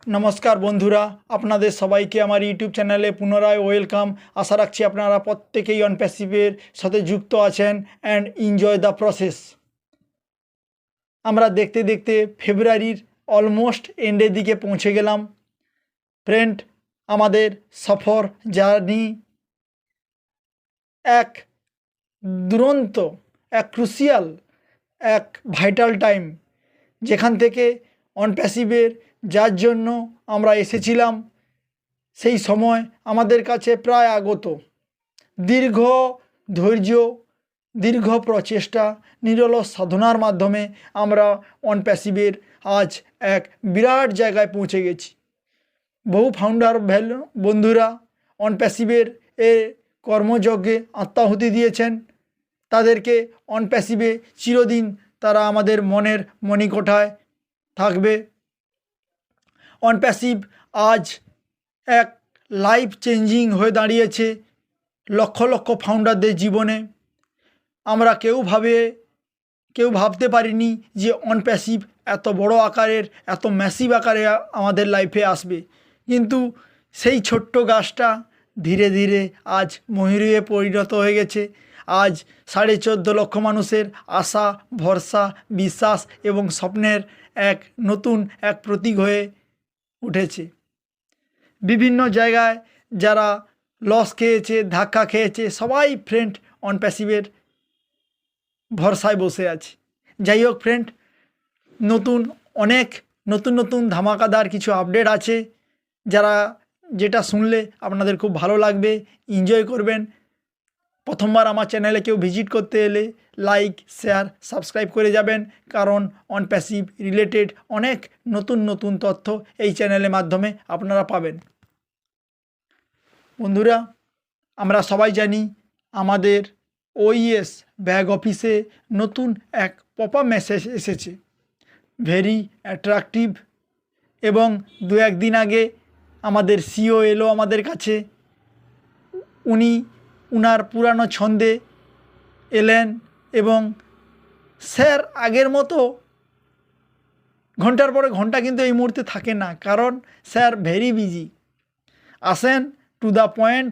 नमस्कार बंधुरा आपनादेर सबाइके आमार यूट्यूब चैनेले पुनराय वेलकाम। आशा राखछि आपनारा प्रत्येकेई अन पैसिवेर साथे जुक्त आछेन एंड एनजय द प्रसेस। आमरा देखते देखते फेब्रुआरिर अलमोस्ट एंडेर दिके पौंछे गेलाम। फ्रेंड, आमादेर सफर जार्नी एक दुरंत एक क्रुशियाल एक भाइटाल टाइम, जेखान थेके अन पैसिवेर जार जन्य आमरा एसेछिलाम सेई समय आमादेर काछे प्राय आगत। दीर्घ धैर्य दीर्घ प्रचेष्टा निरलस साधनार माध्यमे आमरा अन पैसिवेर आज एक बिराट जायगाय पौंछे गेছি। बहु फाउंडार बंधुरा अन पैसिवेर ए कर्मयज्ञे आत्माहुति दिएছেন। तादेरके अन पैसिवे चिरदिन तारा आमादेर मनेर मणिकोठाय थाकबे। अन पैसिव आज एक लाइफ चेंजिंग हो दाड़िয়েছে लक्ष लक्ष फाउंडारদের जीवने। आमरा केउ भाबते पारिनी जे अन पैसिव एत बड़ो आकारेर एत मैसिव आकारे आमादेर लाइफे आसबे, किन्तु सेई छोट्ट गाछटा धीरे धीरे आज मयूरे परिणत हो गेছে। आज 14.5 लक्ष मानुषेर आशा भरसा विश्वास एवं स्वप्नेर एक नतून एक प्रतीक हये उठेছে। विभिन्न जायगाय जारा लस खेয়েছে धक्का खेয়েছে सबाई फ्रेंड अन पैसिवेर भरसाय बसे आछे। যাই হোক फ्रेंड, नतून अनेक नतून नतून धामाकादार किछु आपडेट आछे যারা যেটা শুনলে আপনাদের খুব ভালো লাগবে, এনজয় করবেন। প্রথমবার আমার চ্যানেলে কেউ ভিজিট করতে এলে লাইক শেয়ার সাবস্ক্রাইব করে যাবেন, কারণ অন প্যাসিভ রিলেটেড অনেক নতুন নতুন তথ্য এই চ্যানেলের মাধ্যমে আপনারা পাবেন। বন্ধুরা, আমরা সবাই জানি আমাদের ওইএস ব্যাগ অফিসে নতুন এক পপ আপ মেসেজ এসেছে, ভেরি অ্যাট্রাকটিভ। এবং দু একদিন আগে আমাদের সিও এলো আমাদের কাছে। উনি উনার পুরানো ছন্দে এলেন এবং স্যার আগের মতো ঘন্টার পরে ঘন্টা কিন্তু এই মুহূর্তে থাকে না, কারণ স্যার ভেরি বিজি। আসেন টু দ্য পয়েন্ট,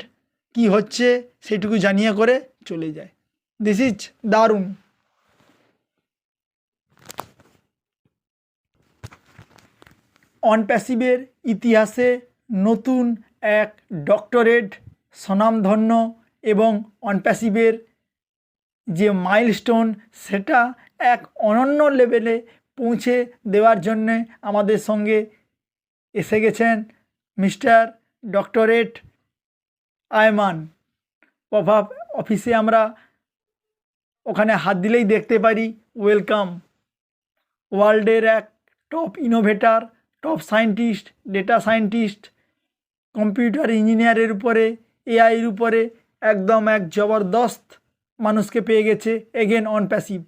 কি হচ্ছে সেটুকু জানিয়ে করে চলে যায়। দিস ইজ দারুণ। অন প্যাসিভের ইতিহাসে নতুন এক ডক্টরেট স্বনামধন্য এবং অন প্যাসিভের যে মাইলস্টোন সেটা এক অনন্য লেভেলে পৌঁছে দেওয়ার জন্যে আমাদের সঙ্গে এসে গেছেন mister doctorate Ayman. Pop up অফিসে আমরা ওখানে হাত দিলেই দেখতে পারি ওয়েলকাম। ওয়ার্ল্ডের এক top innovator, top scientist, data scientist, computer ইঞ্জিনিয়ারের উপরে এআইয়ের উপরে একদম এক জবরদস্ত মানুষকে পেয়ে গেছে এগেন অন প্যাসিভ।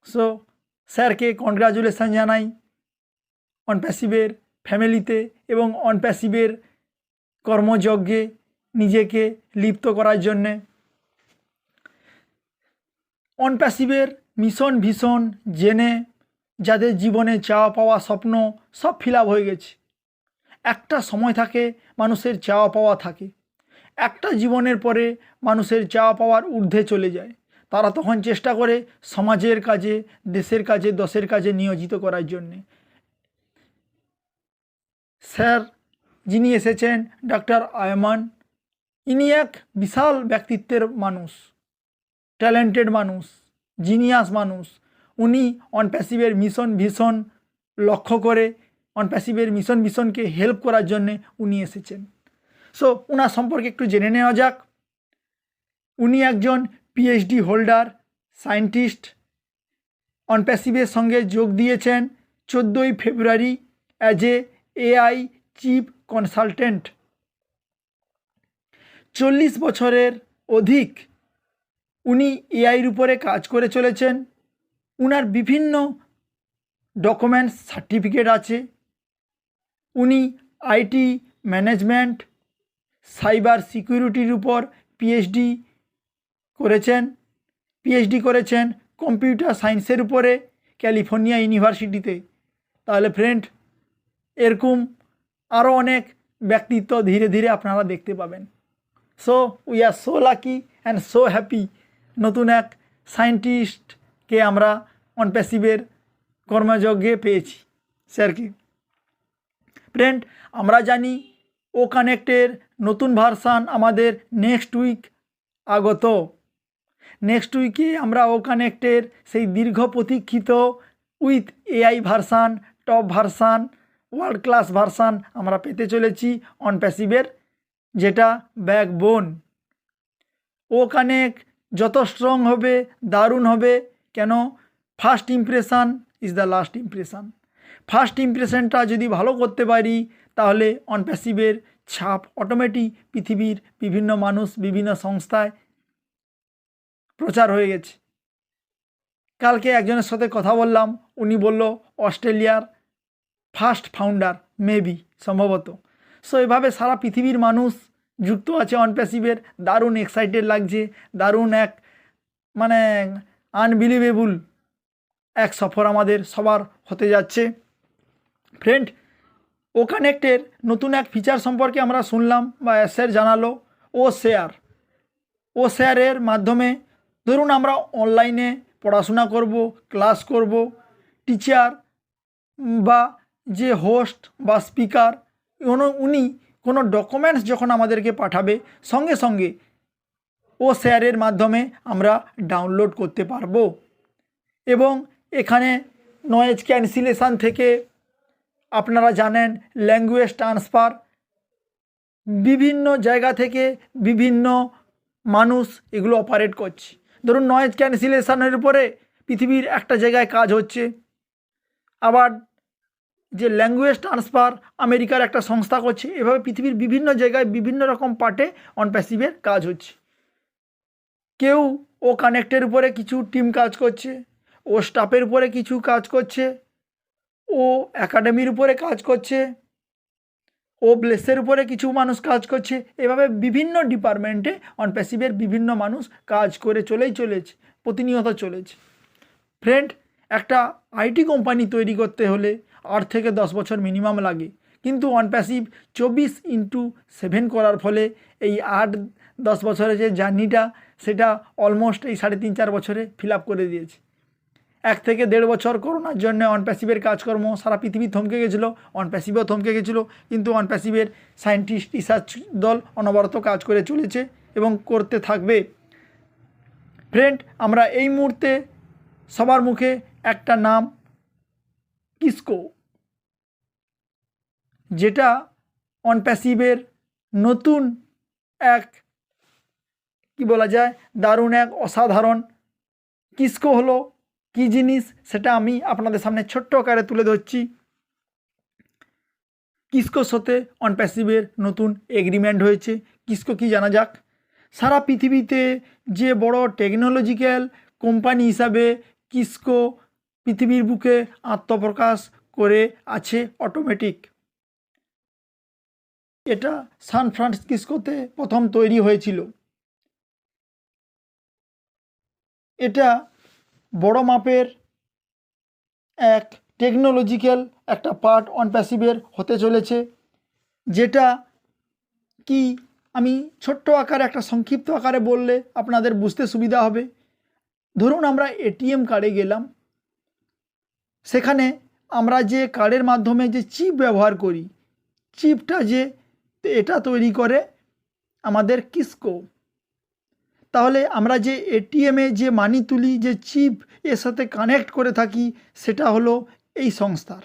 সো স্যারকে কনগ্রাচুলেশন জানাই অন প্যাসিভের ফ্যামিলিতে এবং অন প্যাসিভের কর্মযজ্ঞে নিজেকে লিপ্ত করার জন্যে। অন প্যাসিভের মিশন ভীষণ জেনে যাদের জীবনে চাওয়া পাওয়া স্বপ্ন সব ফিল আপ হয়ে গেছে। একটা সময় থাকে মানুষের চাওয়া পাওয়া থাকে, একটা জীবনের পরে মানুষের চাওয়া পাওয়ার ঊর্ধ্বে চলে যায়। তারা তখন চেষ্টা করে সমাজের কাজে, দেশের কাজে, দশের কাজে নিয়োজিত করার জন্যে। স্যার যিনি এসেছেন ডক্টর আয়মান, ইনি এক বিশাল ব্যক্তিত্বের মানুষ, ট্যালেন্টেড মানুষ, জিনিয়াস মানুষ। উনি অন প্যাসিভের মিশন ভিশন লক্ষ্য করে অন প্যাসিভের মিশন ভিশনকে হেল্প করার জন্যে উনি এসেছেন। সো ওনার সম্পর্কে একটু জেনে নেওয়া যাক। উনি একজন পিএইচডি হোল্ডার সায়েন্টিস্ট। অন প্যাসিভের সঙ্গে যোগ দিয়েছেন 14ই February as AI chief consultant. 40 বছরের অধিক উনি এআইয়ের উপরে কাজ করে চলেছেন। উনার বিভিন্ন ডকুমেন্টস সার্টিফিকেট আছে। উনি আইটি ম্যানেজমেন্ট, সাইবার সিকিউরিটির উপর পিএইচডি করেছেন কম্পিউটার সায়েন্সের উপরে ক্যালিফোর্নিয়া ইউনিভার্সিটিতে। তাহলে ফ্রেন্ড, এরকম আরও অনেক ব্যক্তিত্ব ধীরে ধীরে আপনারা দেখতে পাবেন। So we are so lucky and so happy, নতুন এক সায়েন্টিস্টকে আমরা অনপ্যাসিভের কর্মযজ্ঞে পেয়েছি স্যারকে। ফ্রেন্ড, আমরা জানি ও কানেক্টের নতুন ভার্সান আমাদের নেক্সট উইক আগত। নেক্সট উইকে আমরা ও কানেক্টের সেই দীর্ঘ প্রতীক্ষিত with AI version, top version, world class version আমরা পেতে চলেছি অনপ্যাসিভের, যেটা ব্যাকবোন। ও কানেক্ট যত স্ট্রং হবে, দারুণ হবে, কেন first impression is the last impression. First ইমপ্রেশনটা যদি ভালো করতে পারি তাহলে অনপ্যাসিভের ছাপ অটোমেটিক পৃথিবীর বিভিন্ন মানুষ, বিভিন্ন সংস্থায় প্রচার হয়ে গেছে। কালকে একজনের সাথে কথা বললাম, উনি বলল অস্ট্রেলিয়ার ফার্স্ট ফাউন্ডার, মেবি, সম্ভবত। সো এভাবে সারা পৃথিবীর মানুষ যুক্ত আছে অনপ্যাসিভের। দারুণ এক্সাইটেড লাগছে, দারুণ এক মানে আনবিলিভেবল এক সফর আমাদের সবার হতে যাচ্ছে। ফ্রেন্ড, ও কানেক্টের নতুন এক ফিচার সম্পর্কে আমরা শুনলাম বা স্যার জানালো, ও শেয়ার। ও শেয়ারের মাধ্যমে ধরুন আমরা অনলাইনে পড়াশোনা করব, ক্লাস করব, টিচার বা যে হোস্ট বা স্পিকার উনি কোনো ডকুমেন্টস যখন আমাদেরকে পাঠাবে, সঙ্গে সঙ্গে ও শেয়ারের মাধ্যমে আমরা ডাউনলোড করতে পারবো। এবং এখানে নয়েজ ক্যান্সেলেশন থেকে আপনারা জানেন ল্যাঙ্গুয়েজ ট্রান্সফার, বিভিন্ন জায়গা থেকে বিভিন্ন মানুষ এগুলো অপারেট করছে। ধরুন নয়েজ ক্যান্সেলেশনের উপরে পৃথিবীর একটা জায়গায় কাজ হচ্ছে, আবার যে ল্যাঙ্গুয়েজ ট্রান্সফার আমেরিকার একটা সংস্থা করছে। এভাবে পৃথিবীর বিভিন্ন জায়গায় বিভিন্ন রকম পার্টে অনপ্যাসিভের কাজ হচ্ছে। কেউ ও কানেক্টের উপরে কিছু টিম কাজ করছে, ও স্টাফের উপরে কিছু কাজ করছে, ও একাডেমির উপরে কাজ করছে, ও ব্লেসের উপরে কিছু মানুষ কাজ করছে। এভাবে বিভিন্ন ডিপার্টমেন্টে অনপ্যাসিভের বিভিন্ন মানুষ কাজ করে চলেছে, প্রতিনিয়ত চলেছে। ফ্রেন্ড, একটা আইটি কোম্পানি তৈরি করতে হলে 8 থেকে 10 বছর মিনিমাম লাগে, কিন্তু অনপ্যাসিভ 24/7 করার ফলে এই 8-10 বছরের যে জার্নিটা, সেটা অলমোস্ট এই 3.5-4 বছরে ফিল আপ করে দিয়েছে। 1 থেকে 1.5 বছর করোনার জন্য অনপ্যাসিভের কাজকর্ম সারা পৃথিবী থমকে গেছিলো, অনপ্যাসিভও থমকে গেছিলো, কিন্তু অনপ্যাসিভের সায়েন্টিস্ট রিসার্চ দল অনবরত কাজ করে চলেছে এবং করতে থাকবে। ফ্রেন্ড, আমরা এই মুহূর্তে সবার মুখে একটা নাম, কিসকো, যেটা অনপ্যাসিভের নতুন এক কি বলা যায়, দারুণ এক অসাধারণ। কিসকো হলো কি জিনিস সেটা আমি আপনাদের সামনে ছোট্ট আকারে তুলে ধরছি। কিসকোর সাথে অনপ্যাসিভের নতুন এগ্রিমেন্ট হয়েছে। কিসকো কি জানা যাক। সারা পৃথিবীতে যে বড় টেকনোলজিক্যাল কোম্পানি হিসাবে কিসকো পৃথিবীর বুকে আত্মপ্রকাশ করে আছে অটোমেটিক। এটা সান ফ্রান্সিসকোতে প্রথম তৈরি হয়েছিল। এটা বড় মাপের এক টেকনোলজিক্যাল একটা পার্ট অনপ্যাসিভের হতে চলেছে, যেটা কি আমি ছোট্ট আকারে একটা সংক্ষিপ্ত আকারে বললে আপনাদের বুঝতে সুবিধা হবে। ধরুন আমরা এটিএম কার্ডে গেলাম, সেখানে আমরা যে কার্ডের মাধ্যমে যে চিপ ব্যবহার করি, চিপটা যে এটা তৈরি করে আমাদের কিসকো। তাহলে আমরা যে এটিএমে যে মানি তুলি, যে চিপ এর সাথে কানেক্ট করে থাকি, সেটা হলো এই সংস্থার।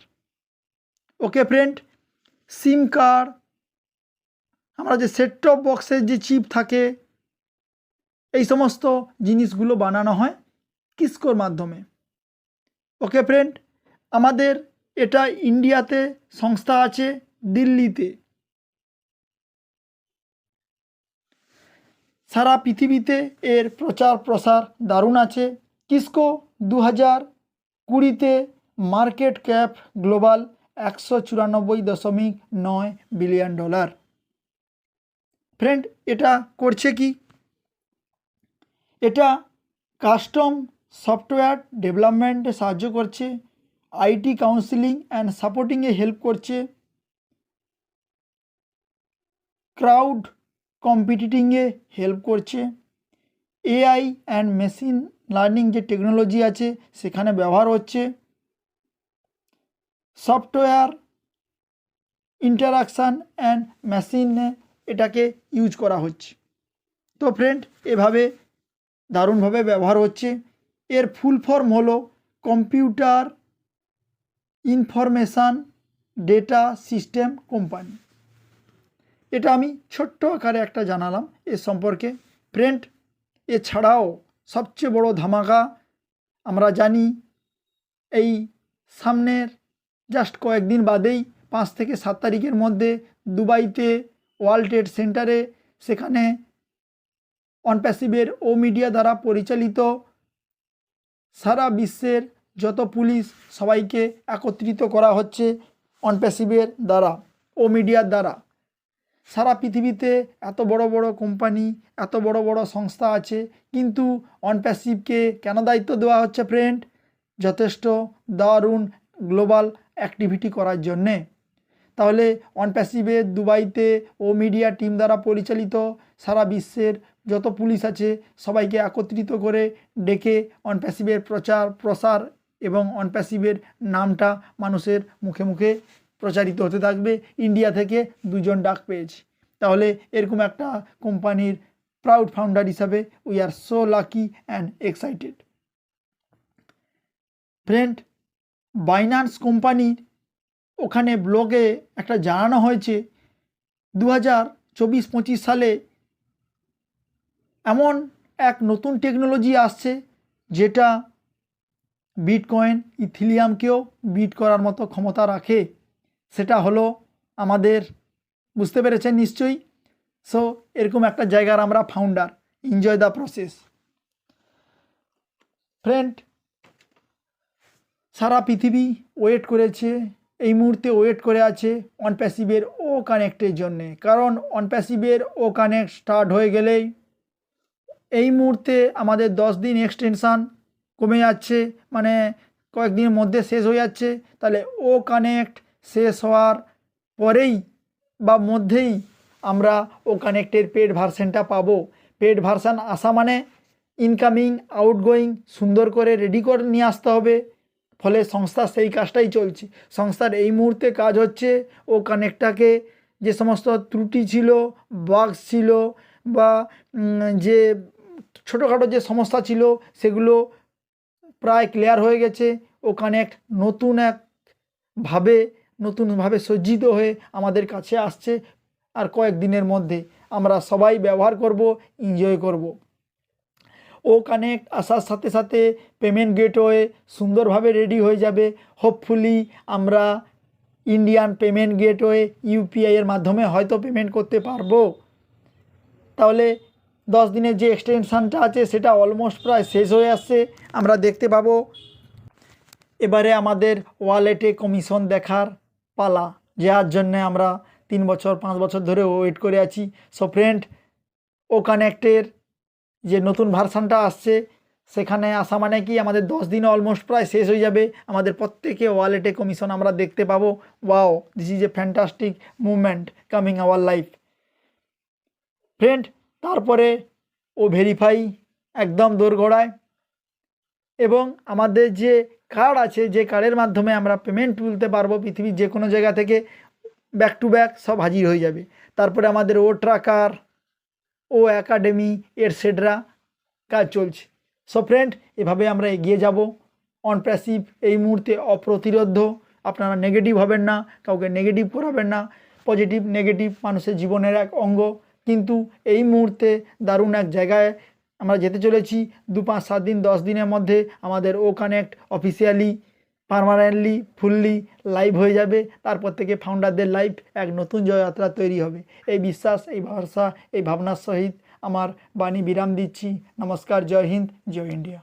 ওকে ফ্রেন্ড, সিম কার্ড, আমরা যে সেট টপ বক্সের যে চিপ থাকে, এই সমস্ত জিনিসগুলো বানানো হয় কিসকোর মাধ্যমে। ওকে ফ্রেন্ড, আমাদের এটা ইন্ডিয়াতে সংস্থা আছে দিল্লিতে। সারা পৃথিবীতে এর প্রচার প্রসার দারুণ আছে। কিসকো 2020-তে market cap global $194.9 billion. Friend, এটা করছে কি? এটা কাস্টম সফটওয়্যার ডেভেলপমেন্টে সাহায্য করছে, আইটি কাউন্সিলিং অ্যান্ড সাপোর্টিংয়ে হেল্প করছে, ক্রাউড কম্পিটিটিংয়ে হেল্প করছে। এআই অ্যান্ড মেশিন লার্নিং যে টেকনোলজি আছে সেখানে ব্যবহার হচ্ছে। সফটওয়্যার ইন্টারাকশান অ্যান্ড মেশিনে এটাকে ইউজ করা হচ্ছে। তো ফ্রেন্ড, এভাবে দারুণভাবে ব্যবহার হচ্ছে। এর ফুল ফর্ম হলো computer information data system company. এটা আমি ছোট্ট আকারে একটা জানালাম এর সম্পর্কে। ফ্রেন্ড, এছাড়াও সবচেয়ে বড় ধামাকা আমরা জানি এই সামনের জাস্ট কয়েকদিন বাদেই 5 থেকে 7 তারিখের মধ্যে দুবাইতে ওয়ার্ল্ড ট্রেড সেন্টারে সেখানে অনপ্যাসিভের ও মিডিয়া দ্বারা পরিচালিত সারা বিশ্বের যত পুলিশ সবাইকে একত্রিত করা হচ্ছে অনপ্যাসিভের দ্বারা, ও মিডিয়ার দ্বারা। সারা পৃথিবীতে এত বড় বড় কোম্পানি, এত বড় বড় সংস্থা আছে, কিন্তু অনপ্যাসিভকে কেন দায়িত্ব দেওয়া হচ্ছে ফ্রেন্ড? যথেষ্ট দারুণ গ্লোবাল অ্যাক্টিভিটি করার জন্যে। তাহলে অনপ্যাসিভের দুবাইতে ও মিডিয়া টিম দ্বারা পরিচালিত সারা বিশ্বের যত পুলিশ আছে সবাইকে একত্রিত করে ডেকে অনপ্যাসিভের প্রচার প্রসার এবং অনপ্যাসিভের নামটা মানুষের মুখে মুখে প্রচারিত হতে থাকবে। ইন্ডিয়া থেকে 2 জন ডাক পেয়েছি। তাহলে এরকম একটা কোম্পানির প্রাউড ফাউন্ডার হিসাবে we are so lucky and excited. Friend, Binance কোম্পানির ওখানে ব্লগে একটা জানানো হয়েছে 2024-25 সালে এমন এক নতুন টেকনোলজি আসছে যেটা বিটকয়েন ইথিলিয়ামকেও বিট করার মতো ক্ষমতা রাখে। সেটা হলো আমাদের, বুঝতে পেরেছেন নিশ্চয়ই। সো এরকম একটা জায়গার আমরা founder. Enjoy the process. Friend, সারা পৃথিবী ওয়েট করেছে, এই মুহূর্তে ওয়েট করে আছে অনপ্যাসিভের ও কানেক্টের জন্যে। কারণ অনপ্যাসিভের ও কানেক্ট স্টার্ট হয়ে গেলেই এই মুহূর্তে আমাদের 10 দিন এক্সটেনশান কমে যাচ্ছে, মানে কয়েকদিনের মধ্যে শেষ হয়ে যাচ্ছে। তাহলে ও কানেক্ট শেষ হওয়ার পরেই বা মধ্যেই আমরা ও কানেক্টের পেড ভার্সানটা পাবো। পেড ভার্সান আসা মানে ইনকামিং আউটগোয়িং সুন্দর করে রেডি করে নিয়ে আসতে হবে। ফলে সংস্থা সেই কাজটাই চলছে। সংস্থার এই মুহূর্তে কাজ হচ্ছে ও কানেক্টটাকে যে সমস্ত ত্রুটি ছিল, বাগস ছিল বা যে ছোটোখাটো যে সমস্যা ছিল সেগুলো প্রায় ক্লিয়ার হয়ে গেছে। ও কানেক্ট নতুনভাবে সজ্জিত হয়ে আমাদের কাছে আসছে। আর কয়েকদিনের মধ্যে আমরা সবাই ব্যবহার করব, এনজয় করব। ও কানেক্ট আসার সাথে সাথে পেমেন্ট গেটওয়ে সুন্দরভাবে রেডি হয়ে যাবে। হোপফুলি আমরা ইন্ডিয়ান পেমেন্ট গেটওয়ে ইউপিআইয়ের মাধ্যমে হয়তো পেমেন্ট করতে পারবো। তাহলে 10 দিনের যে এক্সটেনশানটা আছে সেটা অলমোস্ট প্রায় শেষ হয়ে আসছে। আমরা দেখতে পাবো এবারে আমাদের ওয়ালেটে কমিশন দেখার পালা, যার জন্যে আমরা 3 বছর 5 বছর ধরে ওয়েট করে আছি। সো ফ্রেন্ড, ও কানেক্টের যে নতুন ভার্সানটা আসছে সেখানে আসা মানে কি আমাদের 10 দিন অলমোস্ট প্রায় শেষ হয়ে যাবে। আমাদের প্রত্যেকে ওয়ালেটে কমিশন আমরা দেখতে পাবো। Wow, this is a fantastic movement coming our life. Friend, তারপরে ও ভেরিফাই একদম দোরগোড়ায়, এবং আমাদের যে কার্ড আছে, যে কার্ডের মাধ্যমে আমরা পেমেন্ট তুলতে পারবো পৃথিবীর যে কোনো জায়গা থেকে, ব্যাক টু ব্যাক সব হাজির হয়ে যাবে। তারপরে আমাদের ও ট্র্যাকার, ও অ্যাকাডেমি এটসেট্রা কাজ চলছে। সো ফ্রেন্ড, এভাবে আমরা এগিয়ে যাব। অনপ্যাসিভ এই মুহূর্তে অপ্রতিরোধ্য। আপনারা নেগেটিভ হবেন না, কাউকে নেগেটিভ করাবেন না। পজিটিভ নেগেটিভ মানুষের জীবনের এক অঙ্গ। কিন্তু এই মুহূর্তে দারুণ এক জায়গায় আমরা যেতে চলেছি। 2, 5, 7 দিন 10 দিনের মধ্যে আমাদের O connect officially permanently fully live হয়ে যাবে। তারপর থেকে ফাউন্ডারদের লাইফ এক নতুন জয়যাত্রা তৈরি হবে। এই বিশ্বাস, এই ভরসা, এই ভাবনার সহিত আমার বাণী বিরাম দিচ্ছি। নমস্কার, জয় হিন্দ, জয় ইন্ডিয়া।